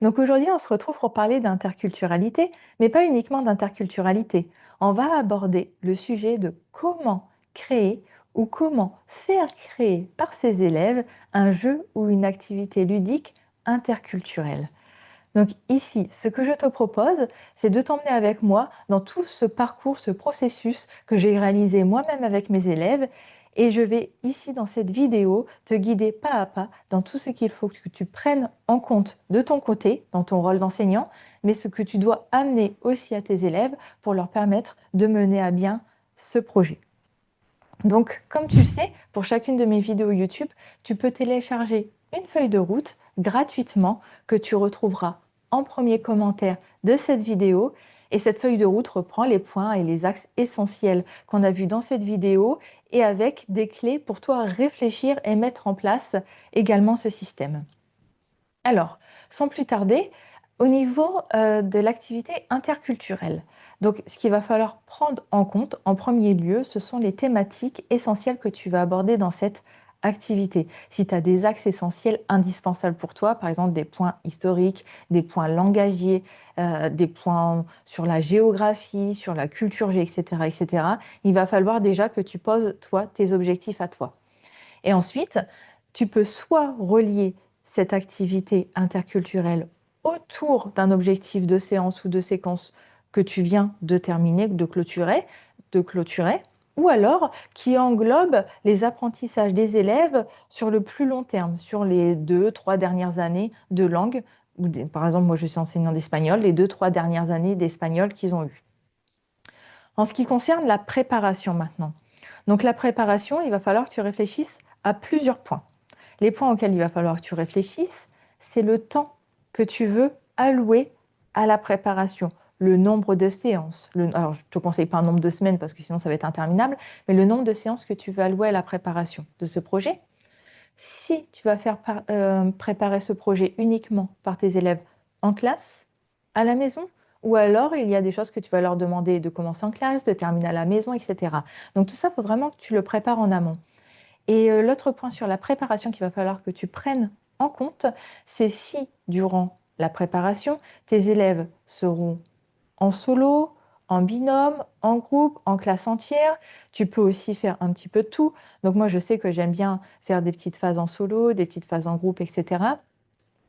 Donc aujourd'hui, on se retrouve pour parler d'interculturalité, mais pas uniquement d'interculturalité. On va aborder le sujet de comment créer ou comment faire créer par ses élèves un jeu ou une activité ludique interculturelle. Donc ici, ce que je te propose, c'est de t'emmener avec moi dans tout ce parcours, ce processus que j'ai réalisé moi-même avec mes élèves. Et je vais ici, dans cette vidéo, te guider pas à pas dans tout ce qu'il faut que tu prennes en compte de ton côté, dans ton rôle d'enseignant, mais ce que tu dois amener aussi à tes élèves pour leur permettre de mener à bien ce projet. Donc, comme tu le sais, pour chacune de mes vidéos YouTube, tu peux télécharger une feuille de route gratuitement que tu retrouveras en premier commentaire de cette vidéo. Et cette feuille de route reprend les points et les axes essentiels qu'on a vus dans cette vidéo et avec des clés pour toi réfléchir et mettre en place également ce système. Alors, sans plus tarder, au niveau de l'activité interculturelle, donc ce qu'il va falloir prendre en compte en premier lieu, ce sont les thématiques essentielles que tu vas aborder dans cette activité. Si tu as des axes essentiels indispensables pour toi, par exemple des points historiques, des points langagiers, des points sur la géographie, sur la culture G, etc., etc., il va falloir déjà que tu poses, toi, tes objectifs à toi. Et ensuite, tu peux soit relier cette activité interculturelle autour d'un objectif de séance ou de séquence que tu viens de terminer, de clôturer, ou alors qui englobe les apprentissages des élèves sur le plus long terme, sur les 2, 3 dernières années de langue. Par exemple, moi je suis enseignant d'espagnol, les 2, 3 dernières années d'espagnol qu'ils ont eues. En ce qui concerne la préparation maintenant. Donc la préparation, il va falloir que tu réfléchisses à plusieurs points. Les points auxquels il va falloir que tu réfléchisses, c'est le temps que tu veux allouer à la préparation, le nombre de séances. Alors, je ne te conseille pas un nombre de semaines parce que sinon ça va être interminable, mais le nombre de séances que tu veux allouer à la préparation de ce projet. Si tu vas faire préparer ce projet uniquement par tes élèves en classe, à la maison, ou alors il y a des choses que tu vas leur demander de commencer en classe, de terminer à la maison, etc. Donc tout ça, il faut vraiment que tu le prépares en amont. Et l'autre point sur la préparation qu'il va falloir que tu prennes en compte, c'est si durant la préparation, tes élèves seront en solo, en binôme, en groupe, en classe entière. Tu peux aussi faire un petit peu de tout. Donc moi, je sais que j'aime bien faire des petites phases en solo, des petites phases en groupe, etc.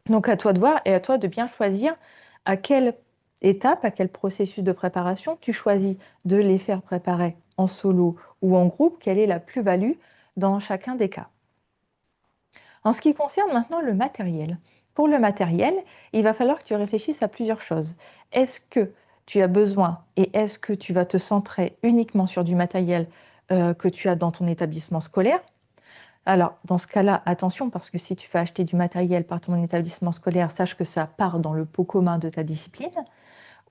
Donc à toi de voir et à toi de bien choisir à quelle étape, à quel processus de préparation tu choisis de les faire préparer en solo ou en groupe, quelle est la plus-value dans chacun des cas. En ce qui concerne maintenant le matériel, pour le matériel, il va falloir que tu réfléchisses à plusieurs choses. Est-ce que tu as besoin et est-ce que tu vas te centrer uniquement sur du matériel que tu as dans ton établissement scolaire? Alors, dans ce cas-là, attention, parce que si tu fais acheter du matériel par ton établissement scolaire, sache que ça part dans le pot commun de ta discipline.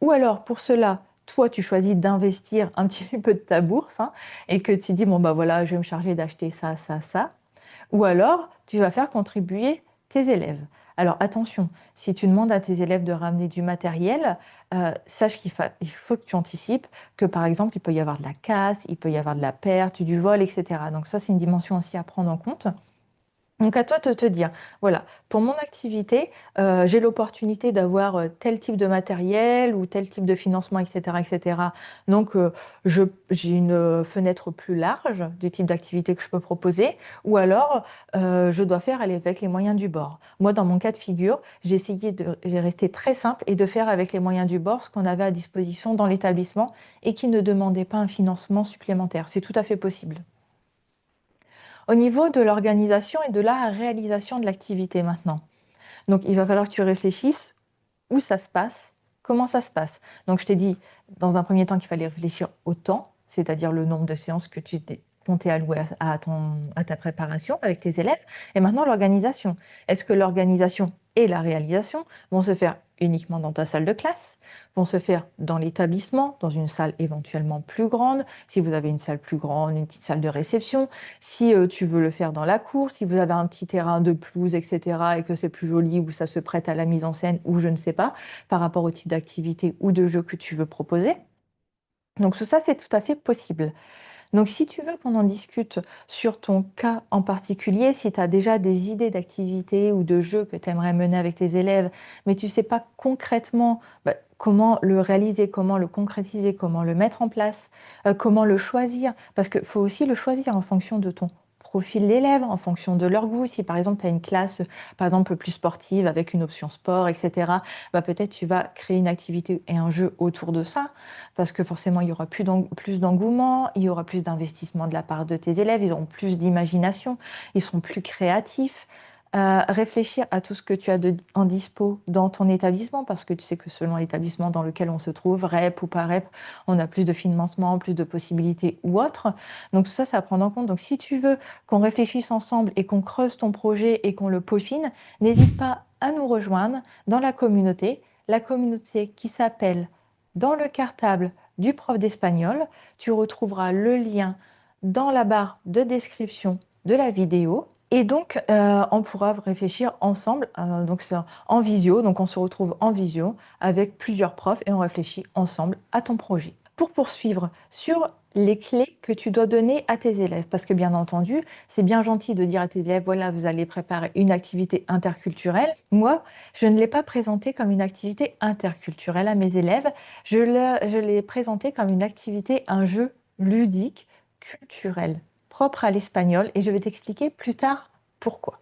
Ou alors, pour cela, toi, tu choisis d'investir un petit peu de ta bourse hein, et que tu dis, bon, bah voilà, je vais me charger d'acheter ça, ça, ça. Ou alors, tu vas faire contribuer tes élèves. Alors attention, si tu demandes à tes élèves de ramener du matériel, sache il faut que tu anticipes que par exemple, il peut y avoir de la casse, il peut y avoir de la perte, du vol, etc. Donc ça, c'est une dimension aussi à prendre en compte. Donc à toi de te dire, voilà, pour mon activité, j'ai l'opportunité d'avoir tel type de matériel ou tel type de financement, etc., etc. Donc j'ai une fenêtre plus large du type d'activité que je peux proposer, ou alors je dois faire avec les moyens du bord. Moi, dans mon cas de figure, j'ai resté très simple et de faire avec les moyens du bord ce qu'on avait à disposition dans l'établissement et qui ne demandait pas un financement supplémentaire. C'est tout à fait possible. Au niveau de l'organisation et de la réalisation de l'activité maintenant. Donc, il va falloir que tu réfléchisses où ça se passe, comment ça se passe. Donc, je t'ai dit dans un premier temps qu'il fallait réfléchir au temps, c'est-à-dire le nombre de séances que tu comptais allouer à ta préparation avec tes élèves. Et maintenant, l'organisation. Est-ce que l'organisation et la réalisation vont se faire uniquement dans ta salle de classe, vont se faire dans l'établissement, dans une salle éventuellement plus grande, si vous avez une salle plus grande, une petite salle de réception, si tu veux le faire dans la cour, si vous avez un petit terrain de pelouse, etc., et que c'est plus joli, ou ça se prête à la mise en scène, ou je ne sais pas, par rapport au type d'activité ou de jeu que tu veux proposer. Donc tout ça, c'est tout à fait possible. Donc, si tu veux qu'on en discute sur ton cas en particulier, si tu as déjà des idées d'activités ou de jeux que tu aimerais mener avec tes élèves, mais tu ne sais pas concrètement comment le réaliser, comment le concrétiser, comment le mettre en place, comment le choisir, parce qu'il faut aussi le choisir en fonction de ton profil d'élève, en fonction de leur goût. Si par exemple tu as une classe, par exemple, plus sportive avec une option sport, etc., peut-être tu vas créer une activité et un jeu autour de ça parce que forcément, il y aura plus d'engouement, il y aura plus d'investissement de la part de tes élèves, ils auront plus d'imagination, ils seront plus créatifs. Réfléchir à tout ce que tu as en dispo dans ton établissement, parce que tu sais que selon l'établissement dans lequel on se trouve, REP ou pas REP, on a plus de financement, plus de possibilités ou autre. Donc tout ça, c'est à prendre en compte. Donc si tu veux qu'on réfléchisse ensemble et qu'on creuse ton projet et qu'on le peaufine, n'hésite pas à nous rejoindre dans la communauté qui s'appelle dans le cartable du prof d'espagnol. Tu retrouveras le lien dans la barre de description de la vidéo. Et donc, on pourra réfléchir ensemble, donc c'est en visio, donc on se retrouve en visio avec plusieurs profs et on réfléchit ensemble à ton projet. Pour poursuivre sur les clés que tu dois donner à tes élèves, parce que bien entendu, c'est bien gentil de dire à tes élèves, voilà, vous allez préparer une activité interculturelle. Moi, je ne l'ai pas présenté comme une activité interculturelle à mes élèves, je l'ai présenté comme une activité, un jeu ludique, culturel, propre à l'espagnol, et je vais t'expliquer plus tard pourquoi.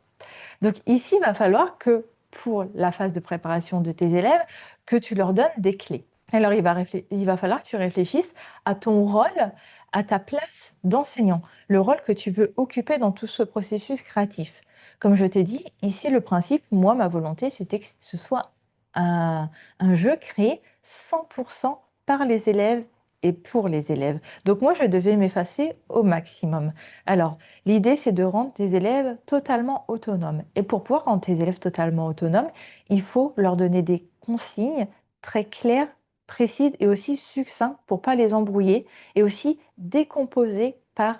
Donc ici, il va falloir que pour la phase de préparation de tes élèves, que tu leur donnes des clés. Alors il va falloir que tu réfléchisses à ton rôle, à ta place d'enseignant, le rôle que tu veux occuper dans tout ce processus créatif. Comme je t'ai dit, ici le principe, moi, ma volonté, c'était que ce soit un jeu créé 100% par les élèves et pour les élèves. Donc moi, je devais m'effacer au maximum. Alors, l'idée, c'est de rendre tes élèves totalement autonomes. Et pour pouvoir rendre tes élèves totalement autonomes, il faut leur donner des consignes très claires, précises et aussi succinctes pour ne pas les embrouiller et aussi décomposer par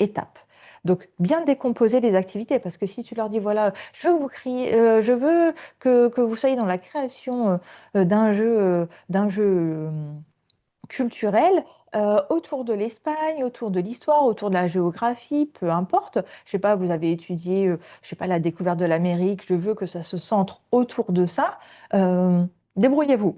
étapes. Donc, bien décomposer les activités, parce que si tu leur dis, voilà, je veux que vous soyez dans la création d'un jeu culturel autour de l'Espagne, autour de l'histoire, autour de la géographie, peu importe. Je sais pas, vous avez étudié, je sais pas, la découverte de l'Amérique, je veux que ça se centre autour de ça. Euh, Débrouillez-vous.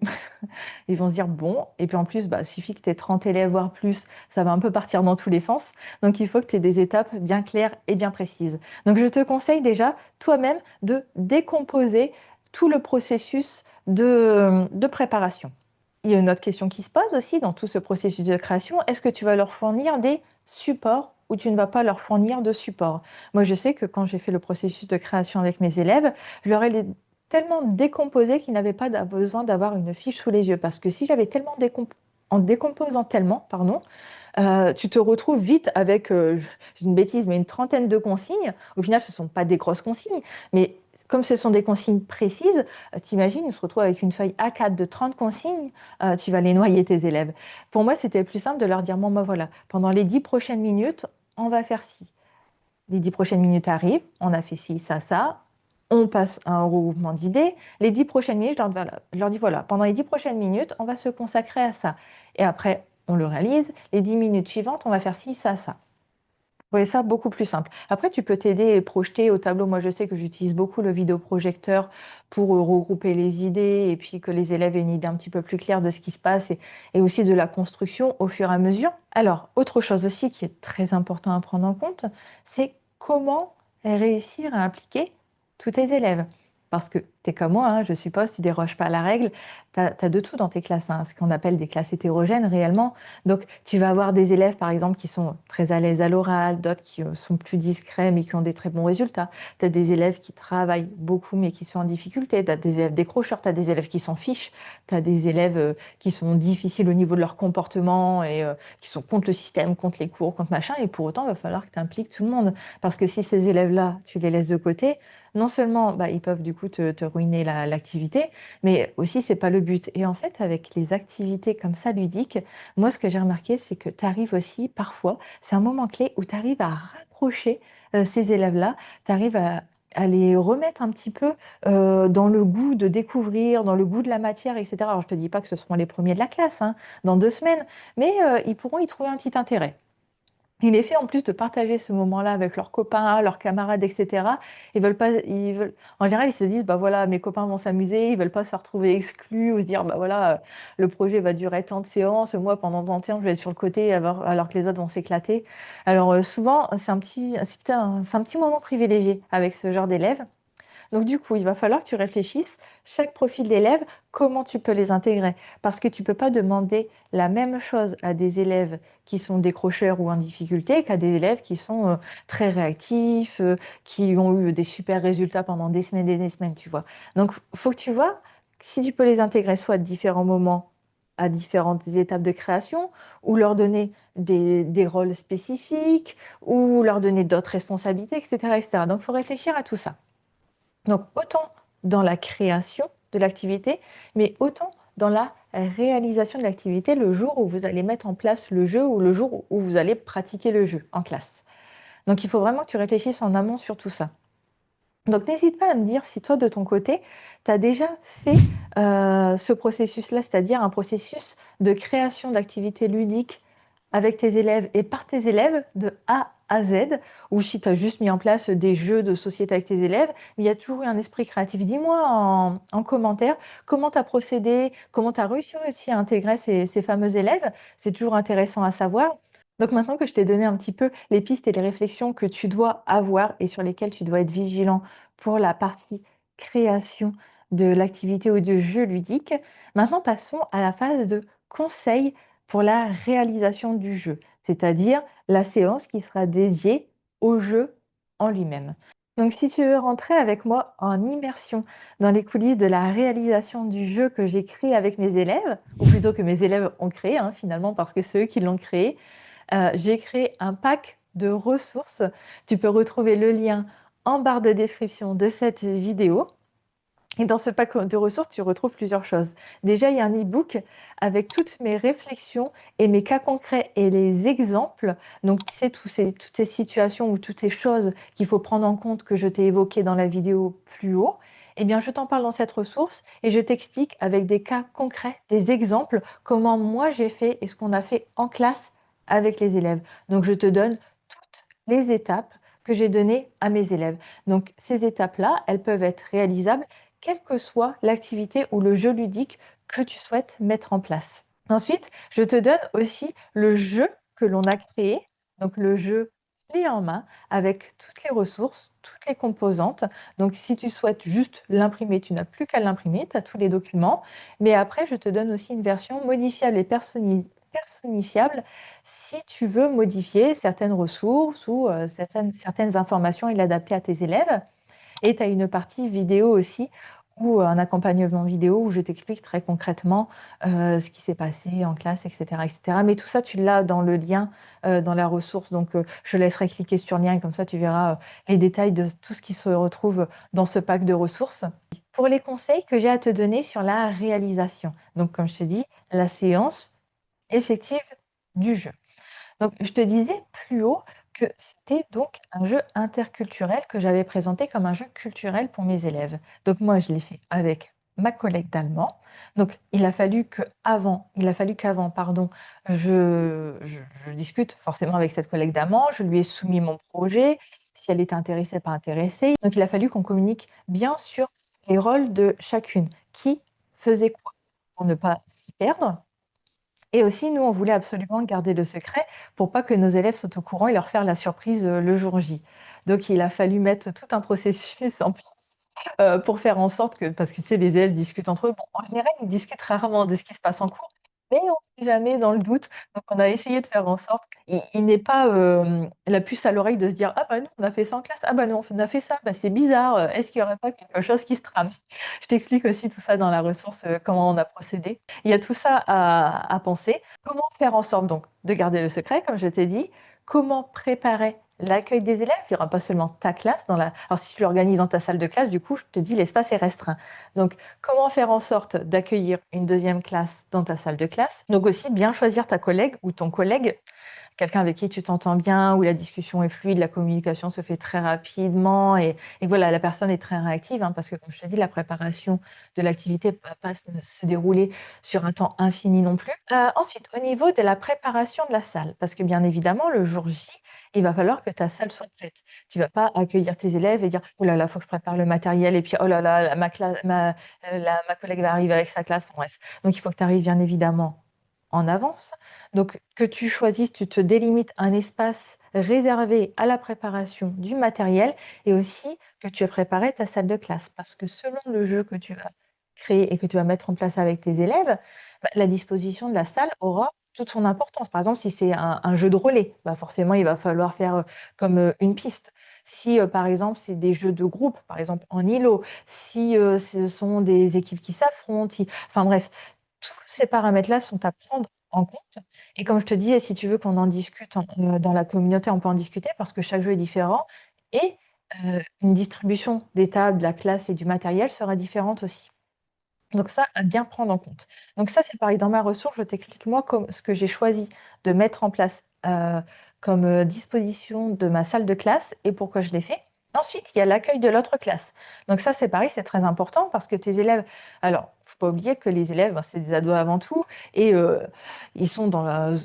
Ils vont se dire bon, et puis en plus, il suffit que tu aies 30 élèves, voire plus, ça va un peu partir dans tous les sens. Donc il faut que tu aies des étapes bien claires et bien précises. Donc je te conseille déjà toi-même de décomposer tout le processus de préparation. Il y a une autre question qui se pose aussi dans tout ce processus de création. Est-ce que tu vas leur fournir des supports ou tu ne vas pas leur fournir de supports? Moi, je sais que quand j'ai fait le processus de création avec mes élèves, je leur ai tellement décomposé qu'ils n'avaient pas besoin d'avoir une fiche sous les yeux. Parce que si j'avais tellement en décomposant tellement, pardon, tu te retrouves vite avec, j'ai une bêtise, mais une trentaine de consignes. Au final, ce ne sont pas des grosses consignes, mais comme ce sont des consignes précises, t'imagines, on se retrouve avec une feuille A4 de 30 consignes, tu vas les noyer tes élèves. Pour moi, c'était plus simple de leur dire, bon, voilà, pendant les 10 prochaines minutes, on va faire ci. Les 10 prochaines minutes arrivent, on a fait ci, ça, on passe à un regroupement d'idées. Les 10 prochaines minutes, je leur dis, voilà, pendant les 10 prochaines minutes, on va se consacrer à ça. Et après, on le réalise. Les 10 minutes suivantes, on va faire ci, ça. Vous voyez ça beaucoup plus simple. Après, tu peux t'aider et projeter au tableau. Moi, je sais que j'utilise beaucoup le vidéoprojecteur pour regrouper les idées et puis que les élèves aient une idée un petit peu plus claire de ce qui se passe et aussi de la construction au fur et à mesure. Alors, autre chose aussi qui est très important à prendre en compte, c'est comment réussir à impliquer tous tes élèves. Parce que tu es comme moi, je suppose, tu déroges pas à la règle, tu as de tout dans tes classes, ce qu'on appelle des classes hétérogènes réellement. Donc, tu vas avoir des élèves, par exemple, qui sont très à l'aise à l'oral, d'autres qui sont plus discrets, mais qui ont des très bons résultats. Tu as des élèves qui travaillent beaucoup, mais qui sont en difficulté. Tu as des élèves décrocheurs, tu as des élèves qui s'en fichent, tu as des élèves qui sont difficiles au niveau de leur comportement et qui sont contre le système, contre les cours, contre machin. Et pour autant, il va falloir que tu impliques tout le monde. Parce que si ces élèves-là, tu les laisses de côté, non seulement ils peuvent du coup te ruiner l'activité, mais aussi c'est pas le but. Et en fait, avec les activités comme ça ludiques, moi ce que j'ai remarqué, c'est que tu arrives aussi parfois, c'est un moment clé où tu arrives à raccrocher ces élèves-là, tu arrives à les remettre un petit peu dans le goût de découvrir, dans le goût de la matière, etc. Alors je te dis pas que ce seront les premiers de la classe dans 2 semaines, mais ils pourront y trouver un petit intérêt. Et l'effet en plus de partager ce moment-là avec leurs copains, leurs camarades, et cetera, ils veulent en général, ils se disent: «Bah, voilà, mes copains vont s'amuser», ils veulent pas se retrouver exclus ou se dire: «Bah, voilà, le projet va durer tant de séances, moi pendant tant de temps, je vais être sur le côté alors que les autres vont s'éclater». Alors, souvent, c'est un petit moment privilégié avec ce genre d'élèves. Donc du coup, il va falloir que tu réfléchisses, chaque profil d'élève, comment tu peux les intégrer. Parce que tu ne peux pas demander la même chose à des élèves qui sont décrocheurs ou en difficulté qu'à des élèves qui sont très réactifs, qui ont eu des super résultats pendant et des semaines, tu vois. Donc, il faut que tu vois si tu peux les intégrer soit à différents moments, à différentes étapes de création, ou leur donner des rôles spécifiques, ou leur donner d'autres responsabilités, etc., etc. Donc, il faut réfléchir à tout ça. Donc autant dans la création de l'activité, mais autant dans la réalisation de l'activité le jour où vous allez mettre en place le jeu ou le jour où vous allez pratiquer le jeu en classe. Donc il faut vraiment que tu réfléchisses en amont sur tout ça. Donc n'hésite pas à me dire si toi de ton côté, tu as déjà fait ce processus-là, c'est-à-dire un processus de création d'activités ludiques avec tes élèves et par tes élèves de A à Z, ou si tu as juste mis en place des jeux de société avec tes élèves, mais il y a toujours eu un esprit créatif. Dis-moi en commentaire comment tu as procédé, comment tu as réussi aussi à intégrer ces fameux élèves. C'est toujours intéressant à savoir. Donc maintenant que je t'ai donné un petit peu les pistes et les réflexions que tu dois avoir et sur lesquelles tu dois être vigilant pour la partie création de l'activité ou du jeu ludique, maintenant passons à la phase de conseil pour la réalisation du jeu, c'est-à-dire la séance qui sera dédiée au jeu en lui-même. Donc si tu veux rentrer avec moi en immersion dans les coulisses de la réalisation du jeu que j'ai créé avec mes élèves, ou plutôt que mes élèves ont créé, finalement, parce que c'est eux qui l'ont créé, j'ai créé un pack de ressources. Tu peux retrouver le lien en barre de description de cette vidéo. Et dans ce pack de ressources, tu retrouves plusieurs choses. Déjà, il y a un e-book avec toutes mes réflexions et mes cas concrets et les exemples. Donc, tu sais, toutes ces situations ou toutes ces choses qu'il faut prendre en compte que je t'ai évoquées dans la vidéo plus haut. Eh bien, je t'en parle dans cette ressource et je t'explique avec des cas concrets, des exemples, comment moi j'ai fait et ce qu'on a fait en classe avec les élèves. Donc, je te donne toutes les étapes que j'ai données à mes élèves. Donc, ces étapes-là, elles peuvent être réalisables quelle que soit l'activité ou le jeu ludique que tu souhaites mettre en place. Ensuite, je te donne aussi le jeu que l'on a créé, donc le jeu clé en main avec toutes les ressources, toutes les composantes. Donc si tu souhaites juste l'imprimer, tu n'as plus qu'à l'imprimer, tu as tous les documents. Mais après, je te donne aussi une version modifiable et personnifiable si tu veux modifier certaines ressources ou certaines informations et l'adapter à tes élèves. Et tu as une partie vidéo aussi, ou un accompagnement vidéo où je t'explique très concrètement ce qui s'est passé en classe, etc., etc. Mais tout ça, tu l'as dans le lien, dans la ressource. Donc, je laisserai cliquer sur le lien et comme ça, tu verras les détails de tout ce qui se retrouve dans ce pack de ressources. Pour les conseils que j'ai à te donner sur la réalisation, donc comme je te dis, la séance effective du jeu. Donc, je te disais plus haut que c'était donc un jeu interculturel que j'avais présenté comme un jeu culturel pour mes élèves. Donc moi, je l'ai fait avec ma collègue d'allemand. Donc il a fallu qu'avant, pardon, je discute forcément avec cette collègue d'allemand. Je lui ai soumis mon projet, si elle était intéressée, pas intéressée. Donc il a fallu qu'on communique bien sur les rôles de chacune, qui faisait quoi, pour ne pas s'y perdre. Et aussi, nous, on voulait absolument garder le secret pour pas que nos élèves soient au courant et leur faire la surprise le jour J. Donc, il a fallu mettre tout un processus en place pour faire en sorte que, parce que tu sais, les élèves discutent entre eux. Bon, en général, ils discutent rarement de ce qui se passe en cours, mais on ne sait jamais dans le doute. Donc, on a essayé de faire en sorte qu'il n'ait pas la puce à l'oreille de se dire: ah bah nous, on a fait ça en classe, ah bah non, on a fait ça, bah, c'est bizarre, est-ce qu'il n'y aurait pas quelque chose qui se trame? Je t'explique aussi tout ça dans la ressource, comment on a procédé. Il y a tout ça à penser. Comment faire en sorte donc de garder le secret, comme je t'ai dit? Comment préparer l'accueil des élèves? Il n'y aura pas seulement ta classe dans la. Alors si tu l'organises dans ta salle de classe, du coup, je te dis l'espace est restreint. Donc, comment faire en sorte d'accueillir une deuxième classe dans ta salle de classe? Donc aussi bien choisir ta collègue ou ton collègue quelqu'un avec qui tu t'entends bien, où la discussion est fluide, la communication se fait très rapidement et voilà, la personne est très réactive, hein, parce que comme je te dis, la préparation de l'activité ne va pas se dérouler sur un temps infini non plus. Ensuite, au niveau de la préparation de la salle, parce que bien évidemment, le jour J, il va falloir que ta salle soit prête. Tu vas pas accueillir tes élèves et dire: «Oh là là, faut que je prépare le matériel et puis oh là là, ma collègue va arriver avec sa classe», bref. Donc il faut que tu arrives bien évidemment en avance. Donc que tu choisisses, tu te délimites un espace réservé à la préparation du matériel et aussi que tu aies préparé ta salle de classe. Parce que selon le jeu que tu vas créer et que tu vas mettre en place avec tes élèves, la disposition de la salle aura toute son importance. Par exemple, si c'est un jeu de relais, bah forcément, il va falloir faire comme une piste. Si, par exemple, c'est des jeux de groupe, par exemple en îlot, si ce sont des équipes qui s'affrontent, enfin bref, tous ces paramètres-là sont à prendre en compte. Et comme je te dis, si tu veux qu'on en discute dans la communauté, on peut en discuter parce que chaque jeu est différent et une distribution des tables, de la classe et du matériel sera différente aussi. Donc ça, à bien prendre en compte. Donc ça, c'est pareil, dans ma ressource, je t'explique moi ce que j'ai choisi de mettre en place comme disposition de ma salle de classe et pourquoi je l'ai fait. Ensuite, il y a l'accueil de l'autre classe. Donc ça, c'est pareil, c'est très important parce que tes élèves, alors, faut pas oublier que les élèves, ben, c'est des ados avant tout et ils sont dans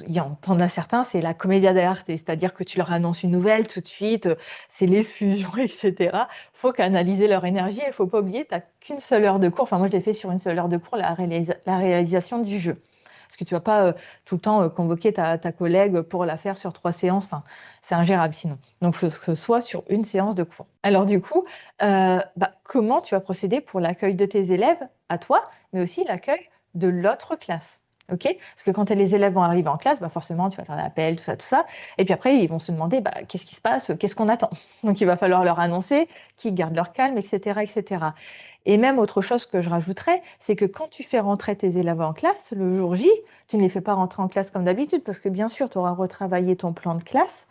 t'en as certains, c'est la commedia dell'arte, c'est-à-dire que tu leur annonces une nouvelle tout de suite, c'est l'effusion, etc. Faut canaliser leur énergie et il faut pas oublier, tu n'as qu'une seule heure de cours. Enfin, moi, je l'ai fait sur une seule heure de cours, la réalisation du jeu. Parce que tu vas pas tout le temps convoquer ta collègue pour la faire sur 3 séances. Enfin, c'est ingérable sinon. Donc, il faut que ce soit sur une séance de cours. Alors du coup, comment tu vas procéder pour l'accueil de tes élèves à toi, mais aussi l'accueil de l'autre classe. Ok? Parce que quand les élèves vont arriver en classe, forcément, tu vas faire l'appel, tout ça, tout ça. Et puis après, ils vont se demander qu'est-ce qui se passe, qu'est-ce qu'on attend. Donc, il va falloir leur annoncer qu'ils gardent leur calme, etc., etc. Et même autre chose que je rajouterais, c'est que quand tu fais rentrer tes élèves en classe, le jour J, tu ne les fais pas rentrer en classe comme d'habitude, parce que bien sûr, tu auras retravaillé ton plan de classe.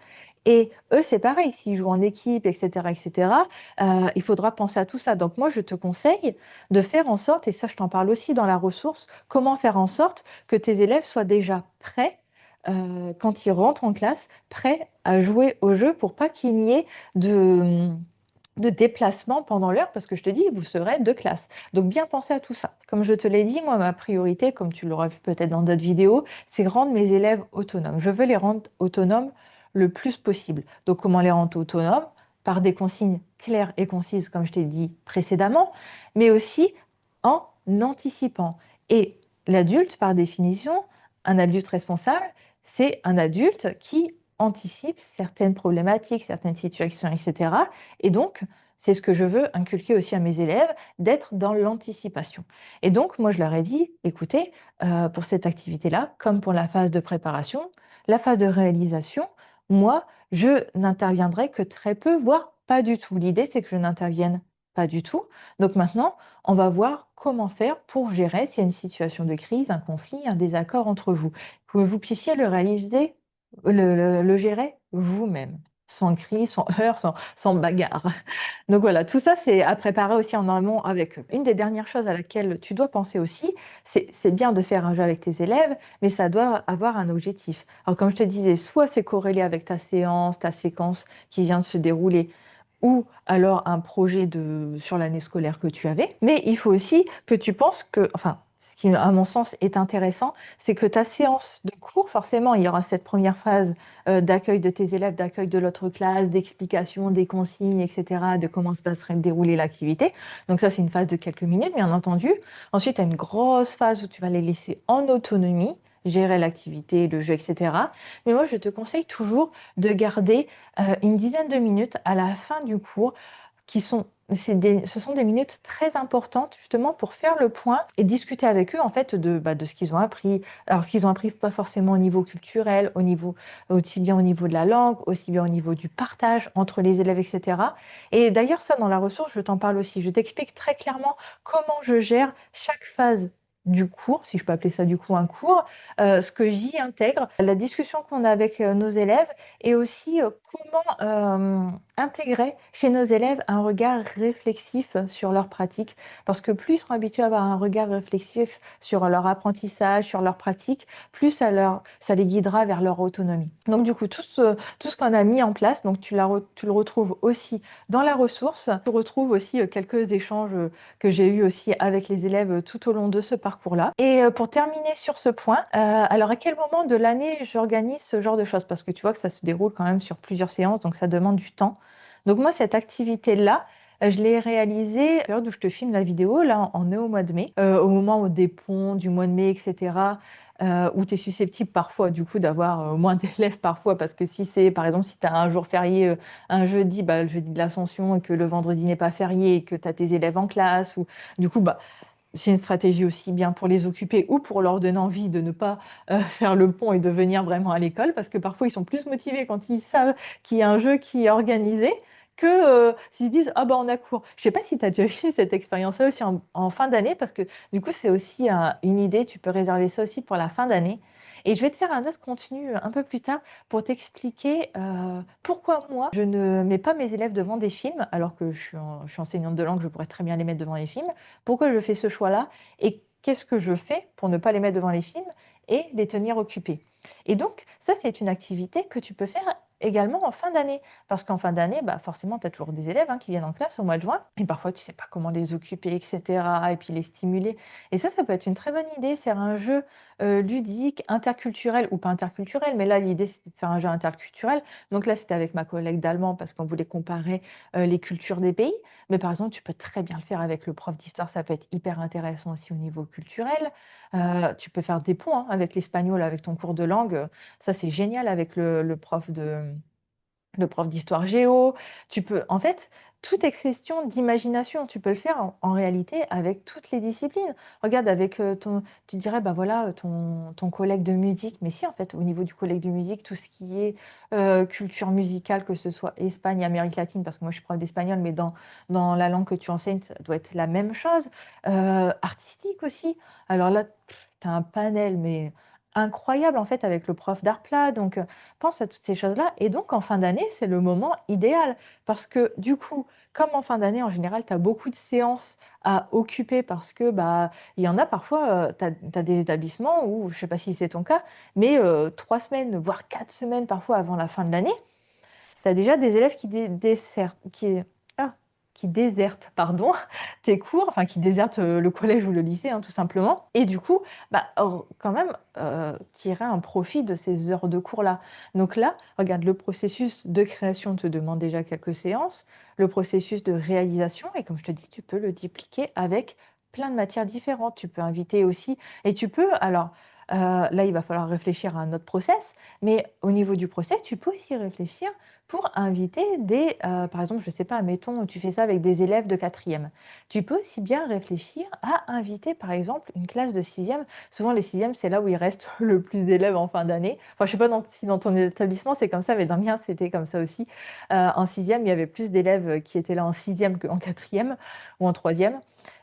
Et eux, c'est pareil, s'ils jouent en équipe, etc., etc., il faudra penser à tout ça. Donc moi, je te conseille de faire en sorte, et ça, je t'en parle aussi dans la ressource, comment faire en sorte que tes élèves soient déjà prêts quand ils rentrent en classe, prêts à jouer au jeu pour pas qu'il n'y ait de déplacement pendant l'heure, parce que je te dis, vous serez deux classes. Donc bien penser à tout ça. Comme je te l'ai dit, moi, ma priorité, comme tu l'auras vu peut-être dans d'autres vidéos, c'est rendre mes élèves autonomes. Je veux les rendre autonomes le plus possible. Donc comment les rendre autonomes? Par des consignes claires et concises, comme je t'ai dit précédemment, mais aussi en anticipant. Et l'adulte, par définition, un adulte responsable, c'est un adulte qui anticipe certaines problématiques, certaines situations, etc. Et donc, c'est ce que je veux inculquer aussi à mes élèves, d'être dans l'anticipation. Et donc, moi, je leur ai dit, écoutez, pour cette activité-là, comme pour la phase de préparation, la phase de réalisation, moi, je n'interviendrai que très peu, voire pas du tout. L'idée, c'est que je n'intervienne pas du tout. Donc maintenant, on va voir comment faire pour gérer s'il y a une situation de crise, un conflit, un désaccord entre vous. Que vous puissiez le réaliser le gérer vous-même, sans cris, sans heurts, sans bagarre. Donc voilà, tout ça, c'est à préparer aussi en amont avec eux. Une des dernières choses à laquelle tu dois penser aussi, c'est bien de faire un jeu avec tes élèves, mais ça doit avoir un objectif. Alors comme je te disais, soit c'est corrélé avec ta séance, ta séquence qui vient de se dérouler, ou alors un projet sur l'année scolaire que tu avais. Mais il faut aussi que tu penses que, enfin, ce qui à mon sens est intéressant, c'est que ta séance de cours, forcément, il y aura cette première phase d'accueil de tes élèves, d'accueil de l'autre classe, d'explication des consignes, etc., de comment va se dérouler l'activité. Donc ça, c'est une phase de quelques minutes, bien entendu. Ensuite, tu as une grosse phase où tu vas les laisser en autonomie, gérer l'activité, le jeu, etc. Mais moi, je te conseille toujours de garder une dizaine de minutes à la fin du cours qui sont ce sont des minutes très importantes justement pour faire le point et discuter avec eux en fait de ce qu'ils ont appris. Alors ce qu'ils ont appris pas forcément au niveau culturel, aussi bien au niveau de la langue, aussi bien au niveau du partage entre les élèves, etc. Et d'ailleurs ça dans la ressource je t'en parle aussi. Je t'explique très clairement comment je gère chaque phase du cours, si je peux appeler ça du coup un cours, ce que j'y intègre, la discussion qu'on a avec, nos élèves et aussi, comment, intégrer chez nos élèves un regard réflexif sur leurs pratiques. Parce que plus ils seront habitués à avoir un regard réflexif sur leur apprentissage, sur leurs pratiques, plus ça les guidera vers leur autonomie. Donc du coup, tout ce qu'on a mis en place, donc tu le retrouves aussi dans la ressource. Tu retrouves aussi, quelques échanges, que j'ai eus aussi avec les élèves, tout au long de ce parcours-là. Et pour terminer sur ce point, alors à quel moment de l'année j'organise ce genre de choses? Parce que tu vois que ça se déroule quand même sur plusieurs séances, donc ça demande du temps. Donc moi, cette activité-là, je l'ai réalisée à la période où je te filme la vidéo, là, on est au mois de mai, au moment des ponts, du mois de mai, et cetera, où tu es susceptible parfois, du coup, d'avoir, moins d'élèves parfois parce que si c'est par exemple, si tu as un jour férié, un jeudi, bah, le jeudi de l'Ascension et que le vendredi n'est pas férié et que tu as tes élèves en classe ou du coup, bah, c'est une stratégie aussi bien pour les occuper ou pour leur donner envie de ne pas, faire le pont et de venir vraiment à l'école parce que parfois ils sont plus motivés quand ils savent qu'il y a un jeu qui est organisé que, s'ils se disent: «Ah bah, on a cours». Je sais pas si tu as déjà eu cette expérience-là aussi en fin d'année parce que du coup c'est aussi une idée, tu peux réserver ça aussi pour la fin d'année et je vais te faire un autre contenu, un peu plus tard pour t'expliquer, pourquoi moi je ne mets pas mes élèves devant des films alors que je suis enseignante de langue, je pourrais très bien les mettre devant les films. Pourquoi je fais ce choix-là et qu'est-ce que je fais pour ne pas les mettre devant les films et les tenir occupés? Et donc ça, c'est une activité que tu peux faire également en fin d'année. Parce qu'en fin d'année, bah, forcément, tu as toujours des élèves, qui viennent en classe au mois de juin et parfois tu ne sais pas comment les occuper et cetera et puis les stimuler et ça peut être une très bonne idée, faire un jeu, ludique, interculturel ou pas interculturel, mais là, l'idée, c'était de faire un jeu interculturel. Donc là, c'était avec ma collègue d'allemand parce qu'on voulait comparer, les cultures des pays. Mais par exemple, tu peux très bien le faire avec le prof d'histoire, ça peut être hyper intéressant aussi au niveau culturel. Tu peux faire des ponts, avec l'espagnol, avec ton cours de langue, ça c'est génial avec le prof d'histoire géo. Tu peux en fait, tout est question d'imagination. Tu peux le faire en réalité avec toutes les disciplines. Regarde avec, tu dirais: «Bah, voilà, ton collègue de musique», mais si en fait, au niveau du collègue de musique, tout ce qui est, culture musicale, que ce soit Espagne, Amérique latine, parce que moi je suis prof d'espagnol, mais dans la langue que tu enseignes, ça doit être la même chose. Artistique aussi. Alors là, tu as un panel, mais incroyable en fait avec le prof d'art plat, donc pense à toutes ces choses-là et donc en fin d'année, c'est le moment idéal parce que du coup, comme en fin d'année, en général, tu as beaucoup de séances à occuper parce que, bah, il y en a parfois, tu as des établissements où, je ne sais pas si c'est ton cas, mais 3 semaines, voire 4 semaines parfois avant la fin de l'année, tu as déjà des élèves ah, qui désertent, pardon, tes cours, enfin qui désertent, le collège ou le lycée, tout simplement et du coup, bah, quand même, tirer un profit de ces heures de cours-là. Donc là, regarde, le processus de création te demande déjà quelques séances, le processus de réalisation et comme je te dis, tu peux le dupliquer avec plein de matières différentes. Tu peux inviter aussi et tu peux alors, là, il va falloir réfléchir à un autre process, mais au niveau du process, tu peux aussi réfléchir pour inviter par exemple, je ne sais pas, admettons, tu fais ça avec des élèves de quatrième. Tu peux aussi bien réfléchir à inviter, par exemple, une classe de sixième. Souvent, les sixièmes, c'est là où il reste le plus d'élèves en fin d'année. Enfin, je ne sais pas si dans ton établissement, c'est comme ça, mais dans le mien, c'était comme ça aussi. En sixième, il y avait plus d'élèves qui étaient là en sixième qu'en quatrième ou en troisième.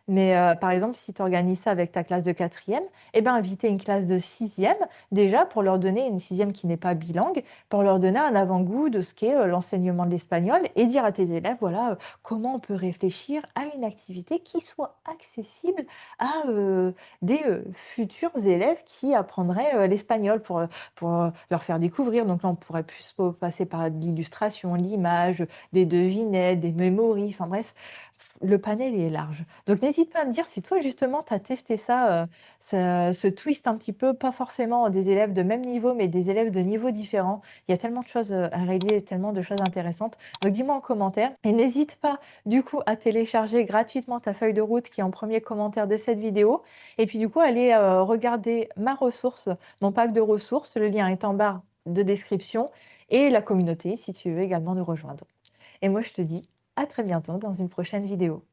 Mais par exemple, si tu organises ça avec ta classe de quatrième, eh ben, inviter une classe de sixième, déjà pour leur donner une sixième qui n'est pas bilingue, pour leur donner un avant-goût de ce qu'est, l'enseignement de l'espagnol et dire à tes élèves, voilà, comment on peut réfléchir à une activité qui soit accessible à, des, futurs élèves qui apprendraient, l'espagnol pour leur faire découvrir. Donc là, on pourrait plus passer par de l'illustration, l'image, des devinettes, des mémories, enfin bref, le panel est large. Donc n'hésite pas à me dire si toi justement tu as testé ça, ce twist un petit peu, pas forcément des élèves de même niveau, mais des élèves de niveaux différents. Il y a tellement de choses, à régler, tellement de choses intéressantes. Donc dis-moi en commentaire et n'hésite pas du coup à télécharger gratuitement ta feuille de route qui est en premier commentaire de cette vidéo et puis du coup aller, regarder ma ressource, mon pack de ressources. Le lien est en barre de description et la communauté si tu veux également nous rejoindre. Et moi je te dis à très bientôt dans une prochaine vidéo.